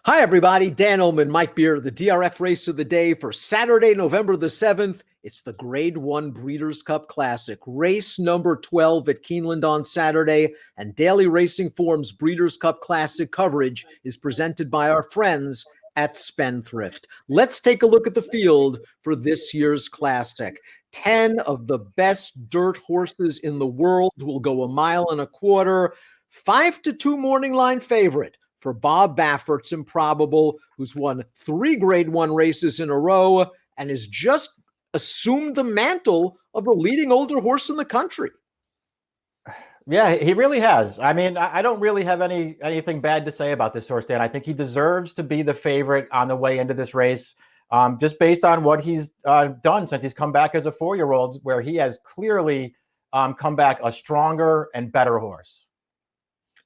Hi, everybody. Dan Illman, Mike Beer, the DRF race of the day for Saturday, November the 7th. It's the Grade 1 Breeders' Cup Classic, race number 12 at Keeneland on Saturday, and Daily Racing Form's Breeders' Cup Classic coverage is presented by our friends at Spendthrift. Let's take a look at the field for this year's Classic. 10 of the best dirt horses in the world will go a mile and a quarter. 5-2 morning line favorite for Bob Baffert's Improbable, who's won 3 Grade 1 races in a row and has just assumed the mantle of the leading older horse in the country. Yeah, he really has. I mean, I don't really have anything bad to say about this horse, Dan. I think he deserves to be the favorite on the way into this race, just based on what he's done since he's come back as a 4-year-old, where he has clearly come back a stronger and better horse.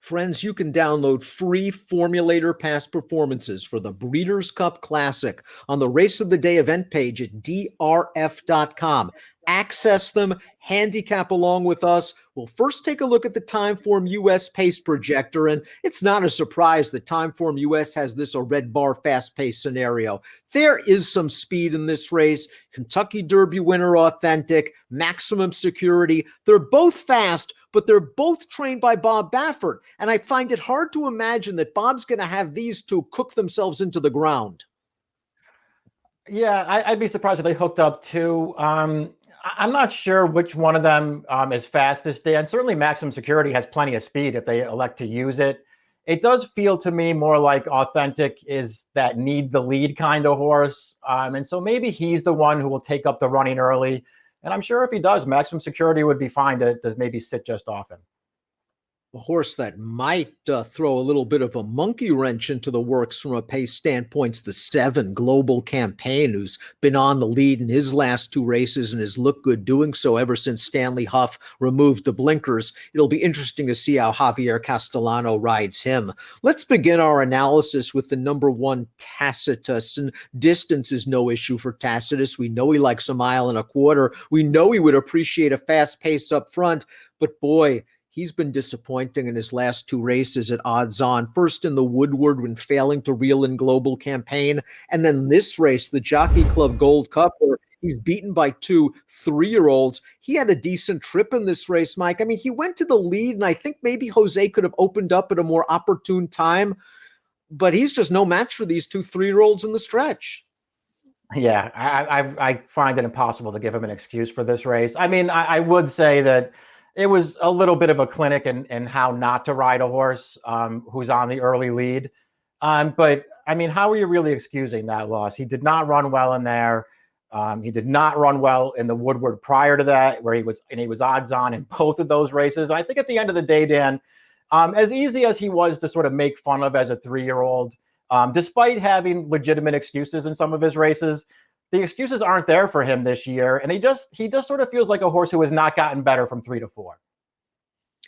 Friends, you can download free Formulator past performances for the Breeders' Cup Classic on the Race of the Day event page at DRF.com. Access them, handicap along with us. We'll first take a look at the Timeform US pace projector, and it's not a surprise that Timeform US has this a red bar fast pace scenario. There is some speed in this race. Kentucky Derby winner Authentic, Maximum Security. They're both fast, but they're both trained by Bob Baffert, and I find it hard to imagine that Bob's going to have these two cook themselves into the ground. Yeah, I'd be surprised if they hooked up too. I'm not sure which one of them is fastest, Dan. Certainly Maximum Security has plenty of speed if they elect to use it. It does feel to me more like Authentic is that need the lead kind of horse. And so maybe he's the one who will take up the running early. And I'm sure if he does, Maximum Security would be fine to maybe sit just off him. A horse that might throw a little bit of a monkey wrench into the works from a pace standpoint's the 7 Global Campaign, who's been on the lead in his last 2 races and has looked good doing so ever since Stanley Huff removed the blinkers. It'll be interesting to see how Javier Castellano rides him. Let's begin our analysis with the number 1 Tacitus, and distance is no issue for Tacitus. We know he likes a mile and a quarter. We know he would appreciate a fast pace up front, but boy, he's been disappointing in his last 2 races at odds on. First in the Woodward when failing to reel in Global Campaign, and then this race, the Jockey Club Gold Cup, where he's beaten by 2 3-year-olds. He had a decent trip in this race, Mike. I mean, he went to the lead, and I think maybe Jose could have opened up at a more opportune time, but he's just no match for these 2 3-year-olds in the stretch. Yeah, I find it impossible to give him an excuse for this race. I mean, I would say that it was a little bit of a clinic in how not to ride a horse who's on the early lead. But, I mean, how are you really excusing that loss? He did not run well in there. He did not run well in the Woodward prior to that, where he was odds on in both of those races. And I think at the end of the day, Dan, as easy as he was to sort of make fun of as a 3-year-old, despite having legitimate excuses in some of his races, the excuses aren't there for him this year, and he just sort of feels like a horse who has not gotten better from 3 to 4.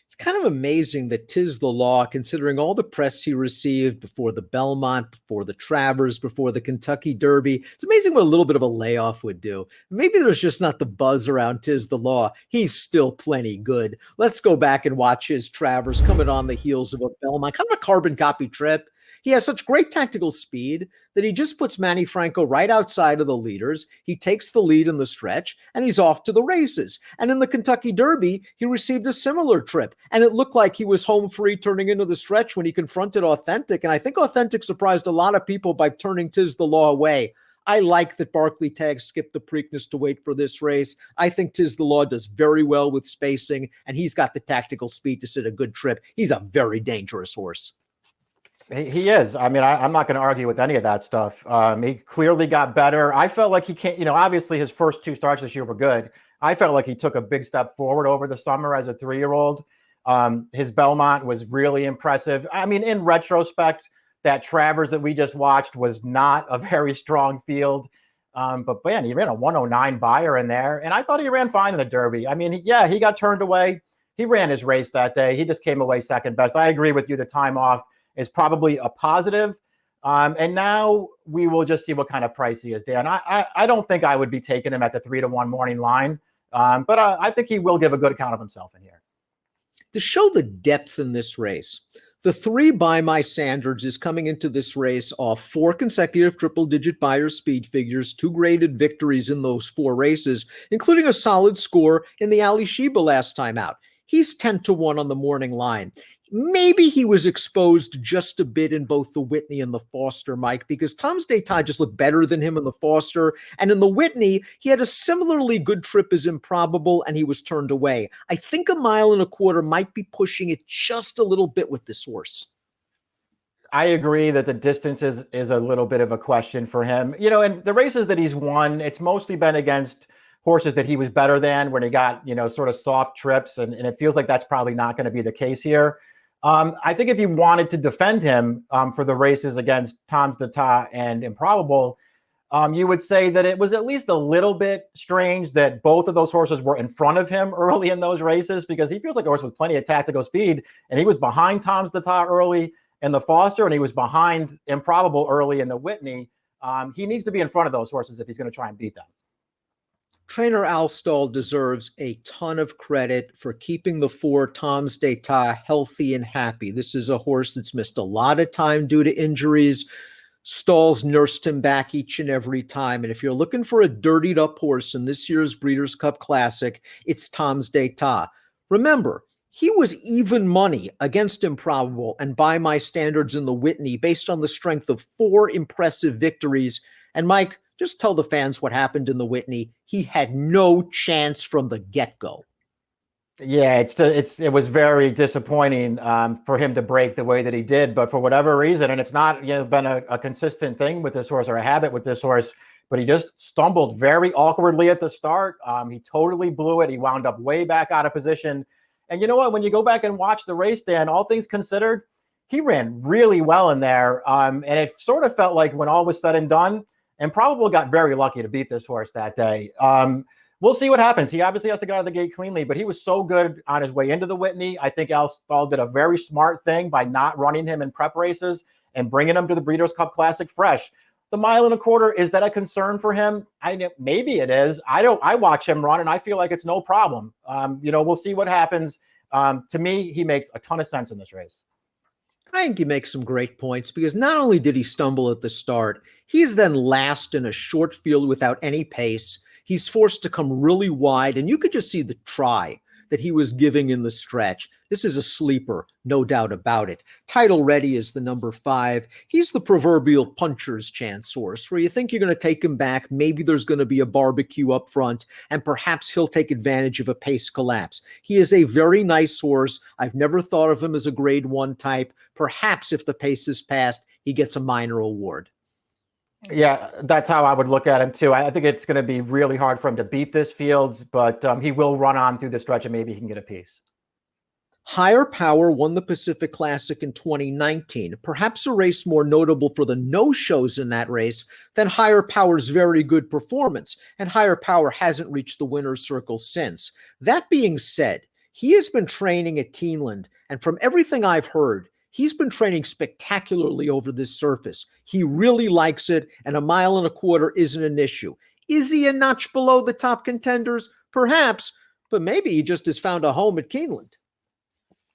It's kind of amazing that 'tis the law, considering all the press he received before the Belmont, before the Travers, before the Kentucky Derby. It's amazing what a little bit of a layoff would do. Maybe there's just not the buzz around 'tis the law. He's still plenty good. Let's go back and watch his Travers coming on the heels of a Belmont, kind of a carbon copy trip. He has such great tactical speed that he just puts Manny Franco right outside of the leaders. He takes the lead in the stretch, and he's off to the races. And in the Kentucky Derby, he received a similar trip, and it looked like he was home free turning into the stretch when he confronted Authentic. And I think Authentic surprised a lot of people by turning 'tis the law away. I like that Barclay Tagg skipped the Preakness to wait for this race. I think 'tis the law does very well with spacing, and he's got the tactical speed to sit a good trip. He's a very dangerous horse. He is. I mean, I'm not going to argue with any of that stuff. He clearly got better. I felt like he can't, obviously his first 2 starts this year were good. I felt like he took a big step forward over the summer as a 3-year-old. His Belmont was really impressive. I mean, in retrospect, that Travers that we just watched was not a very strong field. But man, he ran a 109 buyer in there, and I thought he ran fine in the Derby. I mean, yeah, he got turned away. He ran his race that day. He just came away second best. I agree with you. The time off is probably a positive. And now we will just see what kind of price he is, Dan. I don't think I would be taking him at the 3 to 1 morning line, but I think he will give a good account of himself in here. To show the depth in this race, The 3 by my standards is coming into this race off 4 consecutive triple-digit Beyer speed figures, 2 graded victories in those 4 races, including a solid score in the Ali Sheba last time out. He's 10-1 on the morning line. Maybe he was exposed just a bit in both the Whitney and the Foster, Mike, because Tom's D'Etat just looked better than him in the Foster. And in the Whitney, he had a similarly good trip as Improbable, and he was turned away. I think 1.25 miles might be pushing it just a little bit with this horse. I agree that the distance is a little bit of a question for him. You know, and the races that he's won, it's mostly been against horses that he was better than, when he got, you know, sort of soft trips. And it feels like that's probably not going to be the case here. I think if you wanted to defend him for the races against Tom's D'Etat and Improbable, you would say that it was at least a little bit strange that both of those horses were in front of him early in those races, because he feels like a horse with plenty of tactical speed, and he was behind Tom's D'Etat early in the Foster, and he was behind Improbable early in the Whitney. He needs to be in front of those horses if he's going to try and beat them. Trainer Al Stahl deserves a ton of credit for keeping the 4 Tom's D'Etat healthy and happy. This is a horse that's missed a lot of time due to injuries. Stahl's nursed him back each and every time. And if you're looking for a dirtied up horse in this year's Breeders' Cup Classic, it's Tom's D'Etat. Remember, he was even money against Improbable and by my standards in the Whitney based on the strength of 4 impressive victories. And Mike, just tell the fans what happened in the Whitney. He had no chance from the get-go. Yeah, it was very disappointing for him to break the way that he did. But for whatever reason, and it's not, you know, been a consistent thing with this horse or a habit with this horse, but he just stumbled very awkwardly at the start. He totally blew it. He wound up way back out of position. And you know what? When you go back and watch the race, Dan, all things considered, he ran really well in there. And it sort of felt like when all was said and done, Improbable got very lucky to beat this horse that day. We'll see what happens. He obviously has to get out of the gate cleanly, but he was so good on his way into the Whitney. I think Al Stahl did a very smart thing by not running him in prep races and bringing him to the Breeders' Cup Classic fresh. The 1.25 miles, is that a concern for him? Maybe it is. I watch him run, and I feel like it's no problem. You know, we'll see what happens. To me, he makes a ton of sense in this race. I think he makes some great points, because not only did he stumble at the start, he's then last in a short field without any pace. He's forced to come really wide, and you could just see the try that he was giving in the stretch. This is a sleeper, no doubt about it. Title Ready is the number 5. He's the proverbial puncher's chance horse, where you think you're going to take him back. Maybe there's going to be a barbecue up front, and perhaps he'll take advantage of a pace collapse. He is a very nice horse. I've never thought of him as a grade 1 type. Perhaps if the pace is passed, he gets a minor award. Yeah, that's how I would look at him too. I think it's going to be really hard for him to beat this field, but he will run on through the stretch and maybe he can get a piece. Higher Power won the Pacific Classic in 2019, perhaps a race more notable for the no-shows in that race than Higher Power's very good performance, and Higher Power hasn't reached the winner's circle since. That being said, he has been training at Keeneland, and from everything I've heard, he's been training spectacularly over this surface. He really likes it, and 1.25 miles isn't an issue. Is he a notch below the top contenders? Perhaps, but maybe he just has found a home at Keeneland.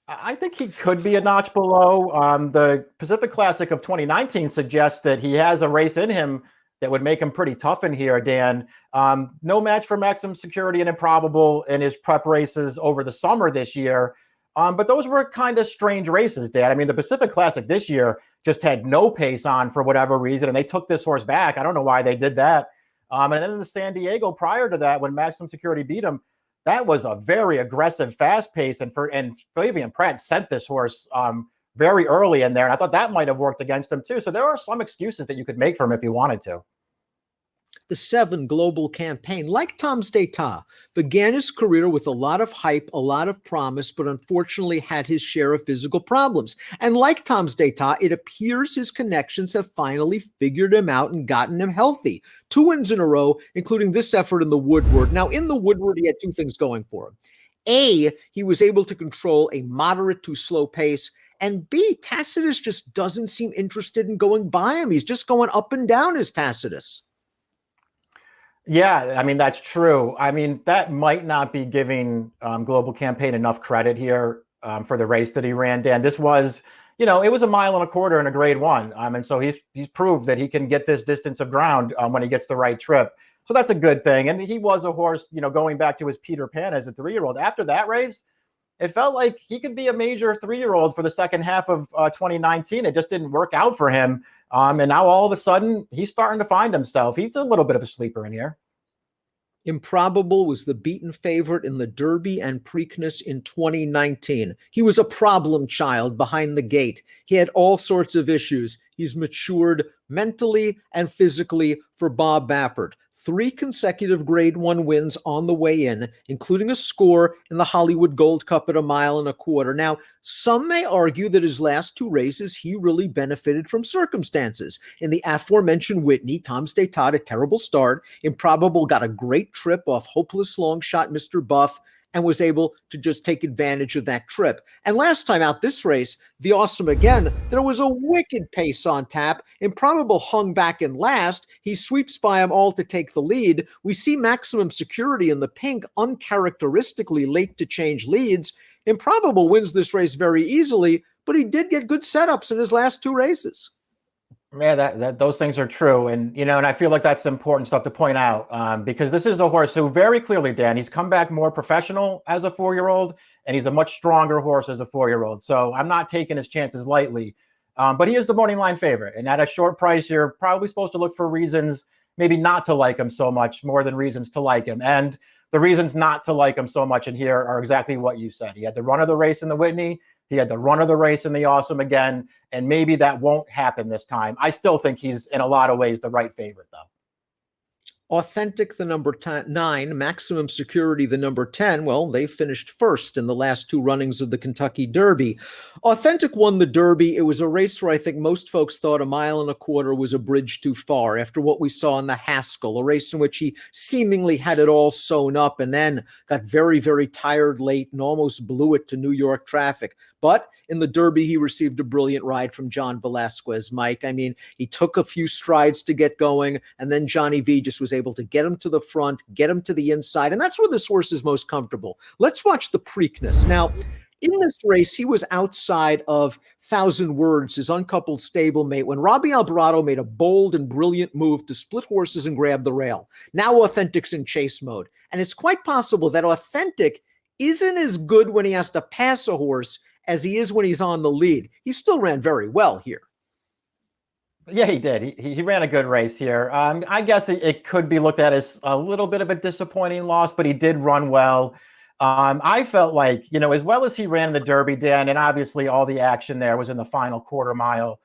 I think he could be a notch below. The Pacific Classic of 2019 suggests that he has a race in him that would make him pretty tough in here, Dan. No match for Maximum Security and Improbable in his prep races over the summer this year. But those were kind of strange races, Dan. I mean, the Pacific Classic this year just had no pace on for whatever reason, and they took this horse back. I don't know why they did that. And then in the San Diego prior to that, when Maximum Security beat him, that was a very aggressive, fast pace. And Flavien Prat sent this horse very early in there. And I thought that might have worked against him too. So there are some excuses that you could make for him if you wanted to. The 7 Global Campaign, like Tom's D'Etat, began his career with a lot of hype, a lot of promise, but unfortunately had his share of physical problems. And like Tom's D'Etat, it appears his connections have finally figured him out and gotten him healthy. 2 wins in a row, including this effort in the Woodward. Now, in the Woodward, he had 2 things going for him. A, he was able to control a moderate to slow pace. And B, Tacitus just doesn't seem interested in going by him. He's just going up and down as Tacitus. Yeah, I mean, that's true. I mean, that might not be giving Global Campaign enough credit here for the race that he ran, Dan. This was, it was a mile and a quarter in a grade one. And so he's proved that he can get this distance of ground when he gets the right trip. So that's a good thing. And he was a horse, going back to his Peter Pan as a 3-year-old. After that race, it felt like he could be a major 3-year-old for the second half of 2019. It just didn't work out for him. And now all of a sudden, he's starting to find himself. He's a little bit of a sleeper in here. Improbable was the beaten favorite in the Derby and Preakness in 2019. He was a problem child behind the gate. He had all sorts of issues. He's matured mentally and physically for Bob Baffert. 3 consecutive Grade 1 wins on the way in, including a score in the Hollywood Gold Cup at a mile and a quarter. Now, some may argue that his last 2 races, he really benefited from circumstances. In the aforementioned Whitney, Tom Staytot, a terrible start. Improbable got a great trip off hopeless long shot Mr. Buff, and was able to just take advantage of that trip. And last time out this race, the Awesome again, there was a wicked pace on tap. Improbable hung back in last. He sweeps by them all to take the lead. We see Maximum Security in the pink uncharacteristically late to change leads. Improbable wins this race very easily, but he did get good setups in his last 2 races. Yeah, that those things are true. And, and I feel like that's important stuff to point out because this is a horse who very clearly, Dan, he's come back more professional as a 4-year-old, and he's a much stronger horse as a 4-year-old. So I'm not taking his chances lightly, but he is the morning line favorite. And at a short price, you're probably supposed to look for reasons maybe not to like him so much, more than reasons to like him. And the reasons not to like him so much in here are exactly what you said. He had the run of the race in the Whitney. He had the run of the race in the Awesome again, and maybe that won't happen this time. I still think he's, in a lot of ways, the right favorite, though. Authentic, the number 9, Maximum Security, the number 10. Well, they finished first in the last 2 runnings of the Kentucky Derby. Authentic won the Derby. It was a race where I think most folks thought a mile and a quarter was a bridge too far after what we saw in the Haskell, a race in which he seemingly had it all sewn up and then got very, very tired late and almost blew it to New York traffic. But in the Derby, he received a brilliant ride from John Velasquez, Mike. I mean, he took a few strides to get going, and then Johnny V just was able to get him to the front, get him to the inside, and that's where this horse is most comfortable. Let's watch the Preakness. Now, in this race, he was outside of 1,000 Words, his uncoupled stablemate, when Robbie Alvarado made a bold and brilliant move to split horses and grab the rail. Now Authentic's in chase mode, and it's quite possible that Authentic isn't as good when he has to pass a horse as he is when he's on the lead. He still ran very well here. Yeah, he did. He ran a good race here. I guess it could be looked at as a little bit of a disappointing loss, but he did run well. I felt like, as well as he ran the Derby, Dan, and obviously all the action there was in the final quarter mile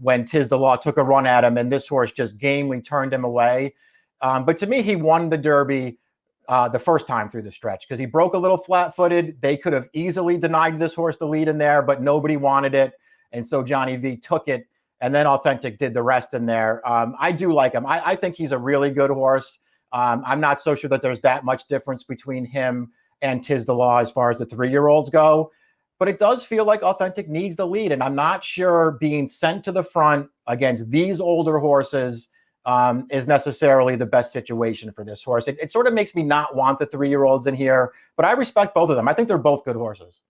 when Tiz the Law took a run at him, and this horse just gamely turned him away. But to me, he won the Derby the first time through the stretch because he broke a little flat-footed. They could have easily denied this horse the lead in there, but nobody wanted it. And so Johnny V took it, and then Authentic did the rest in there. I do like him. I think he's a really good horse. I'm not so sure that there's that much difference between him and Tiz the Law as far as the 3-year-olds go. But it does feel like Authentic needs the lead, and I'm not sure being sent to the front against these older horses is necessarily the best situation for this horse. It sort of makes me not want the 3-year-olds in here, but I respect both of them. I think they're both good horses.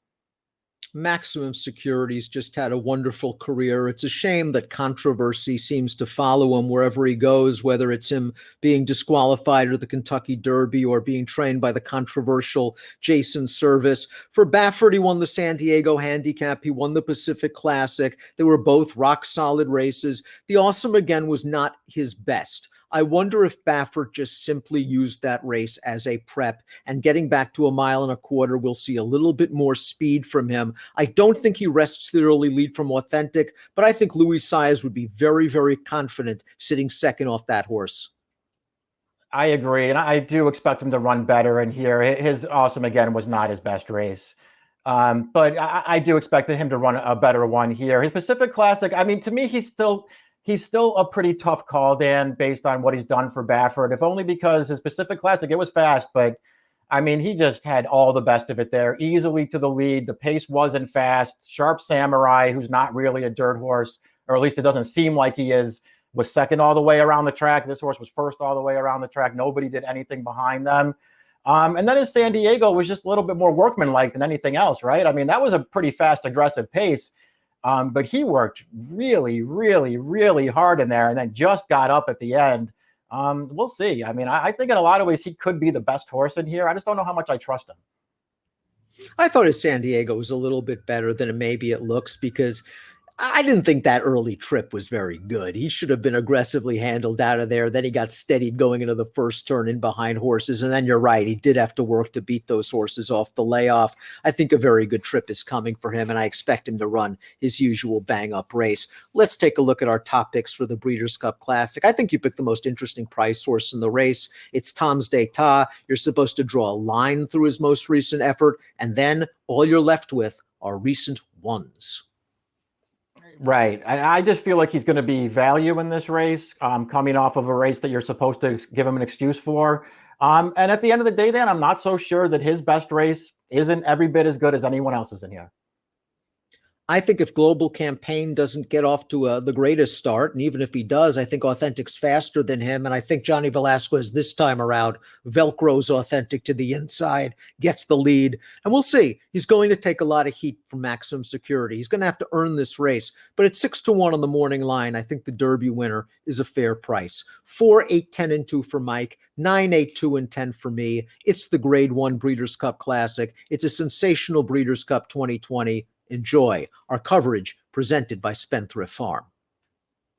Maximum Security's just had a wonderful career. It's a shame that controversy seems to follow him wherever he goes, whether it's him being disqualified at the Kentucky Derby or being trained by the controversial Jason Service. For Baffert, he won the San Diego Handicap. He won the Pacific Classic. They were both rock-solid races. The Awesome, again, was not his best. I wonder if Baffert just simply used that race as a prep, and getting back to a mile and a quarter, we'll see a little bit more speed from him. I don't think he wrests the early lead from Authentic, but I think Louis Saez would be very, very confident sitting second off that horse. I agree, and I do expect him to run better in here. His Awesome, again, was not his best race. But I do expect him to run a better one here. His Pacific Classic, I mean, to me, he's still a pretty tough call, Dan, based on what he's done for Baffert, if only because his Pacific Classic, it was fast, but I mean, he just had all the best of it there, easily to the lead. The pace wasn't fast. Sharp Samurai, who's not really a dirt horse, or at least it doesn't seem like he is, was second all the way around the track. This horse was first all the way around the track. Nobody did anything behind them. And then his San Diego was just a little bit more workmanlike than anything else, right? I mean, that was a pretty fast, aggressive pace. But he worked really, really, really hard in there and then just got up at the end. We'll see. I mean, I think in a lot of ways he could be the best horse in here. I just don't know how much I trust him. I thought his San Diego was a little bit better than maybe it looks because I didn't think that early trip was very good. He should have been aggressively handled out of there. Then he got steadied going into the first turn in behind horses. And then you're right, he did have to work to beat those horses off the layoff. I think a very good trip is coming for him, and I expect him to run his usual bang-up race. Let's take a look at our top picks for the Breeders' Cup Classic. I think you picked the most interesting price horse in the race. It's Tom's d'Etat. You're supposed to draw a line through his most recent effort, and then all you're left with are recent ones. Right. I just feel like he's going to be value in this race, coming off of a race that you're supposed to give him an excuse for. And at the end of the day, Dan, I'm not so sure that his best race isn't every bit as good as anyone else's in here. I think if Global Campaign doesn't get off to the greatest start, and even if he does, I think Authentic's faster than him. And I think Johnny Velasquez this time around Velcro's Authentic to the inside, gets the lead. And we'll see. He's going to take a lot of heat from Maximum Security. He's going to have to earn this race. But at 6-1 on the morning line, I think the Derby winner is a fair price. 4, 8, 10, and 2 for Mike. 9, 8, 2, and 10 for me. It's the Grade 1 Breeders' Cup Classic. It's a sensational Breeders' Cup 2020. Enjoy our coverage presented by Spendthrift Farm.